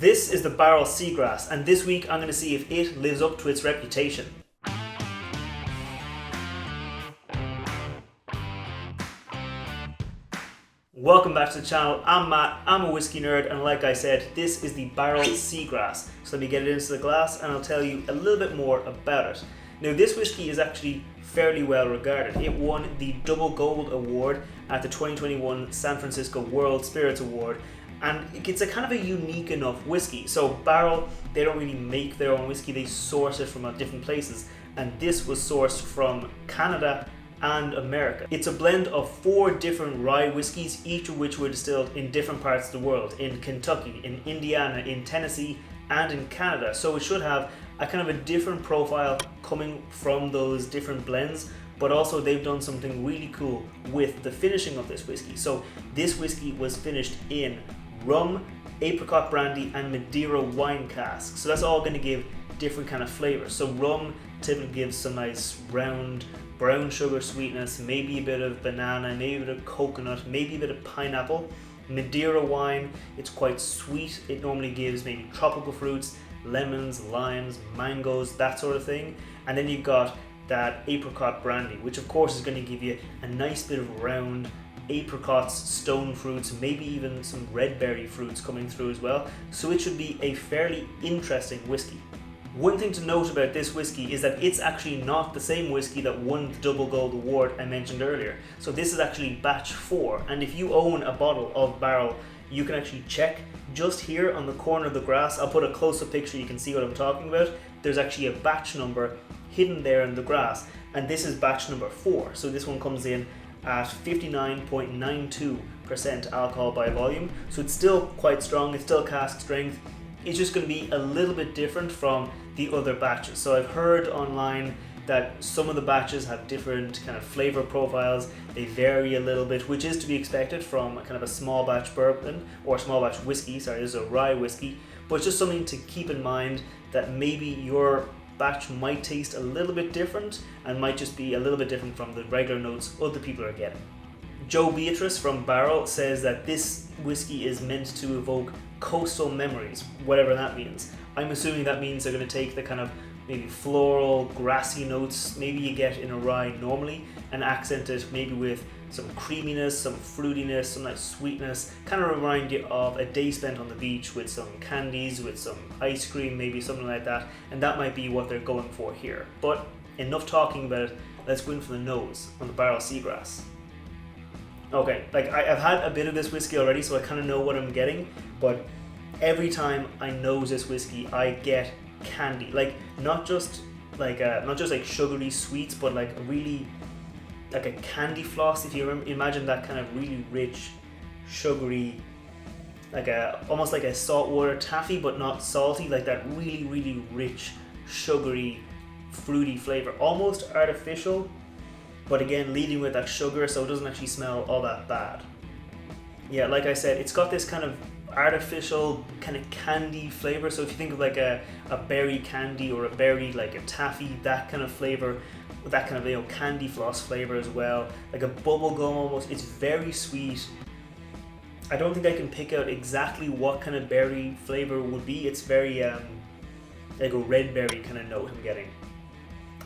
This is the Barrell Seagrass, and this week I'm going to see if it lives up to its reputation. Welcome back to the channel. I'm Matt, I'm a whiskey nerd, and like I said, this is the Barrell Seagrass. So let me get it into the glass and I'll tell you a little bit more about it. Now, this whiskey is actually fairly well regarded. It won the Double Gold Award at the 2021 San Francisco World Spirits Award, and it's a kind of a unique enough whiskey. So Barrell, they don't really make their own whiskey, they source it from different places, and this was sourced from Canada and America. It's a blend of 4 different rye whiskies, each of which were distilled in different parts of the world, in Kentucky, in Indiana, in Tennessee, and in Canada. So it should have a kind of a different profile coming from those different blends, but also they've done something really cool with the finishing of this whiskey. So this whiskey was finished in rum, apricot brandy, and Madeira wine casks. So that's all going to give different kind of flavors. So rum typically gives some nice round brown sugar sweetness, maybe a bit of banana, maybe a bit of coconut, maybe a bit of pineapple. Madeira wine, it's quite sweet. It normally gives maybe tropical fruits, lemons, limes, mangoes, that sort of thing. And then you've got that apricot brandy, which of course is going to give you a nice bit of round apricots, stone fruits, maybe even some red berry fruits coming through as well. So it should be a fairly interesting whiskey. One thing to note about this whiskey is that it's actually not the same whiskey that won the Double Gold Award I mentioned earlier. So this is actually batch 4, and if you own a bottle of Barrell, you can actually check just here on the corner of the glass. I'll put a close-up picture, you can see what I'm talking about. There's actually a batch number hidden there in the glass, and this is batch number 4. So this one comes in at 59.92% alcohol by volume. So it's still quite strong, it's still cask strength. It's just going to be a little bit different from the other batches. So I've heard online that some of the batches have different kind of flavor profiles. They vary a little bit, which is to be expected from kind of a small batch bourbon or small batch whiskey. Sorry, this is a rye whiskey, but it's just something to keep in mind, that maybe your batch might taste a little bit different and might just be a little bit different from the regular notes other people are getting. Joe Beatrice from Barrell says that this whiskey is meant to evoke coastal memories, whatever that means. I'm assuming that means they're going to take the kind of maybe floral, grassy notes maybe you get in a rye normally and accent it maybe with some creaminess, some fruitiness, some nice sweetness, kind of remind you of a day spent on the beach with some candies, with some ice cream, maybe something like that, and that might be what they're going for here. But enough talking about it, let's go in for the nose on the Barrell Seagrass. Okay, like I've had a bit of this whiskey already, so I kind of know what I'm getting, but every time I nose this whiskey, I get candy. Like not just like sugary sweets, but like really like a candy floss. If you imagine that kind of really rich, sugary, like almost like a saltwater taffy, but not salty. Like that really, really rich, sugary, fruity flavor, almost artificial. But again, leading with that sugar, so it doesn't actually smell all that bad. Yeah, like I said, it's got this kind of artificial kind of candy flavor. So if you think of like a berry candy or a berry like a taffy, that kind of flavor, with that kind of candy floss flavor as well, like a bubble gum almost. It's very sweet. I don't think I can pick out exactly what kind of berry flavor would be. It's very like a red berry kind of note I'm getting,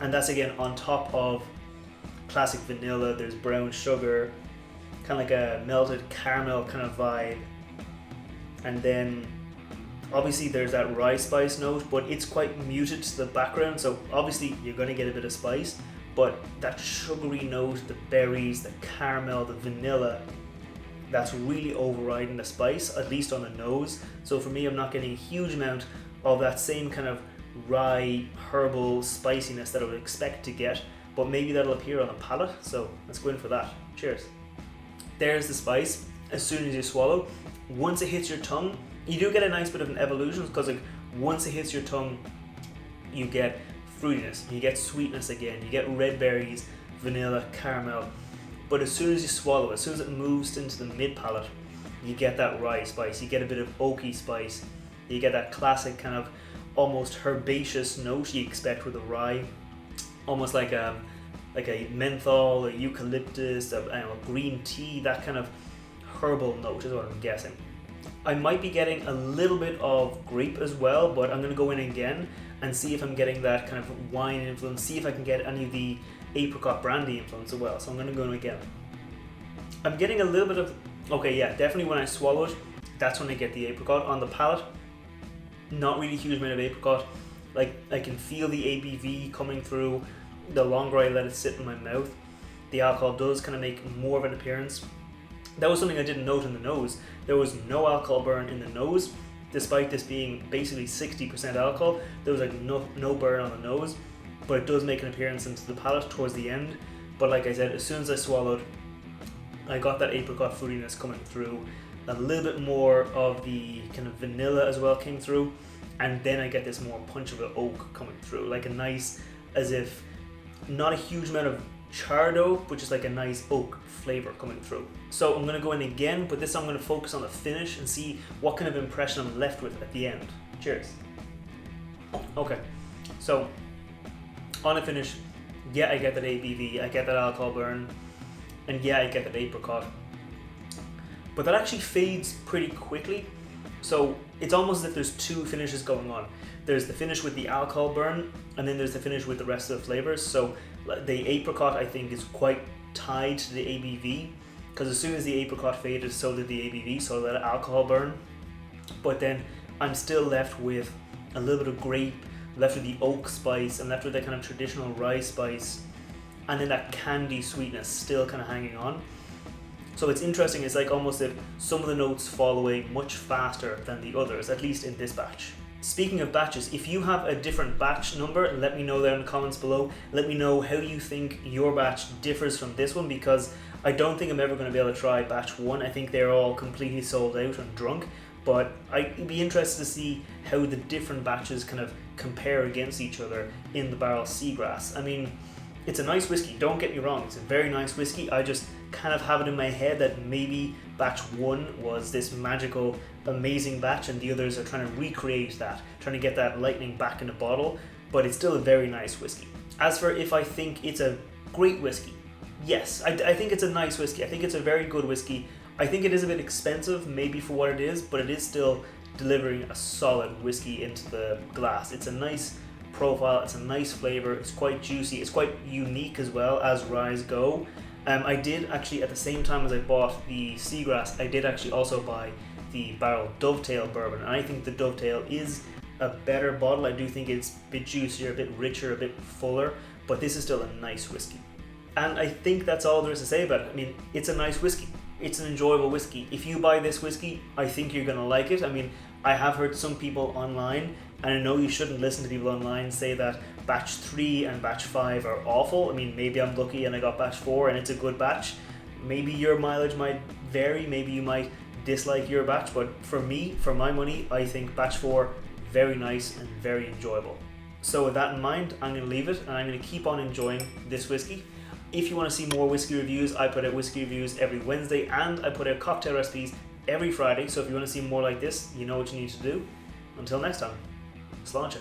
and that's again on top of classic vanilla. There's brown sugar, kind of like a melted caramel kind of vibe, and then obviously there's that rye spice note, but it's quite muted to the background, so obviously you're going to get a bit of spice, but that sugary note, the berries, the caramel, the vanilla, that's really overriding the spice, at least on the nose. So for me, I'm not getting a huge amount of that same kind of rye herbal spiciness that I would expect to get, but maybe that'll appear on the palate, so let's go in for that. Cheers. There's the spice as soon as you swallow. Once it hits your tongue, you do get a nice bit of an evolution, because like once it hits your tongue, you get fruitiness, you get sweetness again, you get red berries, vanilla, caramel. But as soon as you swallow, as soon as it moves into the mid palate, you get that rye spice, you get a bit of oaky spice, you get that classic kind of almost herbaceous note you expect with a rye. Almost like a menthol, a eucalyptus, a green tea, that kind of herbal note is what I'm guessing. I might be getting a little bit of grape as well, but I'm going to go in again and see if I'm getting that kind of wine influence, see if I can get any of the apricot brandy influence as well. So I'm going to go in again. I'm getting a little bit of, okay, yeah, definitely when I swallow it, that's when I get the apricot. On the palate, not really a huge amount of apricot. Like, I can feel the ABV coming through the longer I let it sit in my mouth. The alcohol does kind of make more of an appearance. That was something I didn't note in the nose. There was no alcohol burn in the nose, despite this being basically 60% alcohol. There was like no burn on the nose, but it does make an appearance into the palate towards the end. But like I said, as soon as I swallowed, I got that apricot fruitiness coming through. A little bit more of the kind of vanilla as well came through, and then I get this more punch of the oak coming through, like a nice, as if not a huge amount of charred oak, but just like a nice oak flavor coming through. So I'm going to go in again, but this time I'm going to focus on the finish and see what kind of impression I'm left with at the end. Cheers. Okay, so on the finish, yeah, I get that ABV, I get that alcohol burn, and yeah, I get that apricot. But that actually fades pretty quickly. So it's almost as if there's two finishes going on. There's the finish with the alcohol burn, and then there's the finish with the rest of the flavors. So the apricot, I think, is quite tied to the ABV, because as soon as the apricot faded, so did the ABV, so that alcohol burn. But then I'm still left with a little bit of grape, left with the oak spice, and left with that kind of traditional rye spice, and then that candy sweetness still kind of hanging on. So it's interesting, it's like almost if some of the notes fall away much faster than the others, at least in this batch. Speaking of batches, if you have a different batch number, let me know there in the comments below. Let me know how you think your batch differs from this one, because I don't think I'm ever going to be able to try batch 1. I think they're all completely sold out and drunk, but I'd be interested to see how the different batches kind of compare against each other in the Barrell Seagrass. I mean, it's a nice whiskey, don't get me wrong, it's a very nice whiskey. I just kind of have it in my head that maybe batch 1 was this magical, amazing batch, and the others are trying to recreate that, trying to get that lightning back in the bottle, but it's still a very nice whiskey. As for if I think it's a great whiskey, yes, I think it's a nice whiskey. I think it's a very good whiskey. I think it is a bit expensive, maybe for what it is, but it is still delivering a solid whiskey into the glass. It's a nice profile, it's a nice flavor, it's quite juicy, it's quite unique as well as ryes go. I did actually, at the same time as I bought the Seagrass, I did actually also buy the Barrell Dovetail Bourbon, and I think the Dovetail is a better bottle. I do think it's a bit juicier, a bit richer, a bit fuller, but this is still a nice whiskey. And I think that's all there is to say about it. I mean, it's a nice whiskey. It's an enjoyable whiskey. If you buy this whiskey, I think you're going to like it. I mean, I have heard some people online, and I know you shouldn't listen to people online, say that batch 3 and batch 5 are awful. I mean, maybe I'm lucky and I got batch 4 and it's a good batch. Maybe your mileage might vary, maybe you might dislike your batch, but for me, for my money, I think batch 4, very nice and very enjoyable. So with that in mind, I'm going to leave it, and I'm going to keep on enjoying this whiskey. If you want to see more whiskey reviews, I put out whiskey reviews every Wednesday, and I put out cocktail recipes every Friday, so if you want to see more like this, you know what you need to do. Until next time, sláinte.